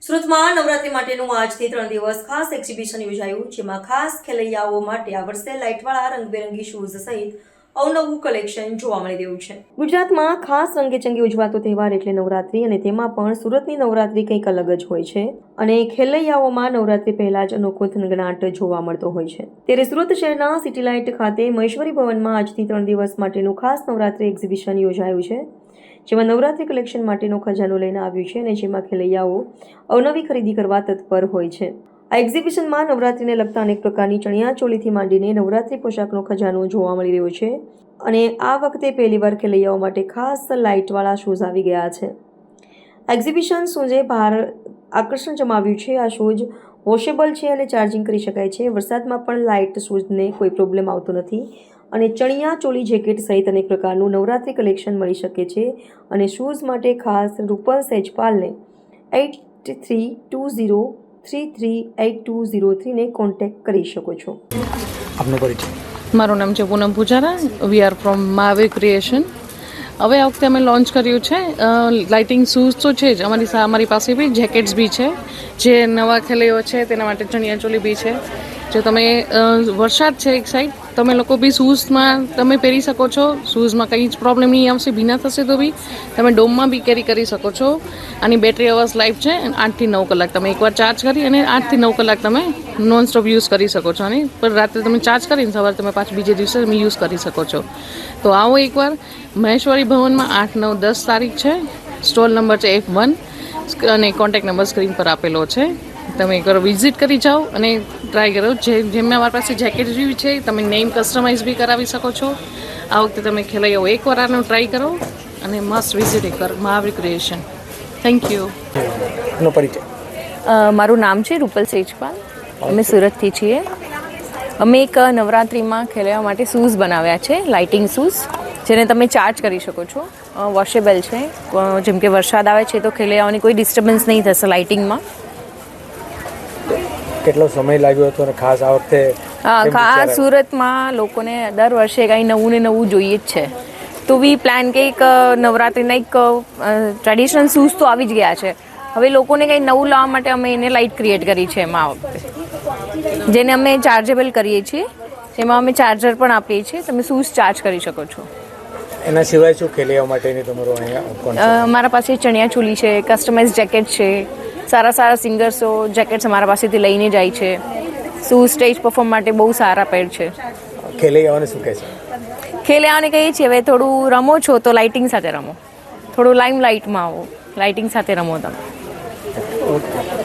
સુરતમાં નવરાત્રી માટેનું આજથી 3 દિવસ ખાસ એક્ઝિબિશન યોજાયું, જેમાં ખાસ ખેલૈયાઓ માટે આ વર્ષે લાઇટવાળા રંગબેરંગી શૂઝ સહિત અવનવું કલેક્શન જોવા મળી રહ્યું છે. ગુજરાતમાં ખાસ રંગેચંગે ઉજવાતો તહેવાર એટલે નવરાત્રી, અને તેમાં પણ સુરતની નવરાત્રી કંઈક અલગ જ હોય છે. અને ખેલૈયાઓમાં નવરાત્રી પહેલા જ અનોખો થનગનાટ જોવા મળતો હોય છે. ત્યારે સુરત શહેરના સિટી લાઇટ ખાતે મહેશ્વરી ભવનમાં આજથી 3 દિવસ માટેનું ખાસ નવરાત્રી એક્ઝિબિશન યોજાયું છે, જેમાં નવરાત્રી કલેક્શન માટેનો ખજાનો લઈને આવ્યું છે, અને જેમાં ખેલૈયાઓ અવનવી ખરીદી કરવા તત્પર હોય છે. આ એક્ઝિબિશનમાં નવરાત્રીને લગતા અનેક પ્રકારની ચણિયાચોળીથી માંડીને નવરાત્રી પોશાકનો ખજાનો જોવા મળી રહ્યો છે. અને આ વખતે પહેલીવાર ખેલૈયાઓ માટે ખાસ લાઇટવાળા શૂઝ આવી ગયા છે. એક્ઝિબિશન શૂઝે બહાર આકર્ષણ જમાવ્યું છે. આ શૂઝ વોશેબલ છે અને ચાર્જિંગ કરી શકાય છે. વરસાદમાં પણ લાઇટ શૂઝને કોઈ પ્રોબ્લેમ આવતો નથી. અને ચણિયા ચોલી જેકેટ સહિત અનેક પ્રકારનું નવરાત્રી કલેક્શન મળી શકે છે. અને શૂઝ માટે ખાસ રૂપલ સેજપાલને 8320338203 ને કોન્ટેક્ટ કરી શકો છો. આપનો પરિચય? મારું નામ છે Poonam Pujara. We are from Mahavir creation. હવે આ વખતે અમે લોન્ચ કર્યું છે લાઇટિંગ શૂઝ તો છે જ, અમારી પાસે બી જેકેટ્સ બી છે, જે નવા ખેલૈયો છે તેના માટે ચણિયાચોલી બી છે. જો તમે વરસાદ છે એક સાઈડ, તમે લોકો બી શૂઝમાં તમે પહેરી શકો છો. શૂઝમાં કંઈ જ પ્રોબ્લેમ નહીં આવશે. ભીના થશે તો બી તમે ડોમમાં બી કેરી કરી શકો છો. આની બેટરી અવર્સ લાઈફ છે 8 થી 9 કલાક. તમે એકવાર ચાર્જ કરી અને 8 થી 9 કલાક તમે નોન સ્ટોપ યુઝ કરી શકો છો. અને પર રાત્રે તમે ચાર્જ કરીને સવારે તમે પાછું બીજે દિવસે તમે યુઝ કરી શકો છો. તો આવો એકવાર મહેશ્વરી ભવનમાં 8, 9, 10 તારીખ છે. સ્ટોલ નંબર છે F1 અને કોન્ટેક્ટ નંબર સ્ક્રીન પર આપેલો છે. તમે એકવાર વિઝિટ કરી જાઓ અને ટ્રાય કરો. જેમ અમારી પાસે જેકેટ બી છે, તમે નેમ કસ્ટમાઇઝ બી કરાવી શકો છો. આ વખતે તમે ખેલૈયાઓ એકવાર આનો ટ્રાય કરો અને મસ્ત વિઝિટ એકવાર મહાવીર ક્રિએશન. Thank you. આપનો પરિચય? મારું નામ છે રૂપલ સેજપાલ. અમે સુરતથી છીએ. અમે એક નવરાત્રિમાં ખેલૈયા માટે શૂઝ બનાવ્યા છે, લાઇટિંગ શૂઝ, જેને તમે ચાર્જ કરી શકો છો. વોશેબલ છે. જેમ કે વરસાદ આવે છે તો ખેલૈયાઓની કોઈ ડિસ્ટર્બન્સ નહીં થશે લાઇટિંગમાં. કેટલો સમય લાગ્યો હતો અને ખાસ આ વખતે ખાસ સુરતમાં લોકોને દર વર્ષે કંઈ નવું ને નવું જોઈએ જ છે. તો વી પ્લાન કે એક નવરાત્રિના એક ટ્રેડિશનલ શૂઝ તો આવી જ ગયા છે. હવે લોકોને કંઈ નવું લાવવા માટે અમે એને લાઇટ ક્રિએટ કરી છે એમાં આ વખતે, જેને અમે ચાર્જેબલ કરીએ છીએ. જેમાં અમે ચાર્જર પણ આપીએ છીએ. તમે શૂઝ ચાર્જ કરી શકો છો. એના સિવાય શું ખેલૈયાઓ માટેની તમારું અહીંયા મારા પાસે ચણિયાચોલી છે, કસ્ટમાઇઝ જેકેટ છે. સારા સારા સિંગર્સો જેકેટ્સ અમારા પાસેથી લઈને જાય છે. શૂઝ સ્ટેજ પરફોર્મ માટે બહુ સારા પેર છે. ખેલૈયાઓને શું કહે છે? ખેલૈયાઓને કહીએ છીએ હવે થોડું રમો છો તો લાઇટિંગ સાથે રમો, થોડું લાઇમ લાઇટમાં આવો, લાઇટિંગ સાથે રમો તમે.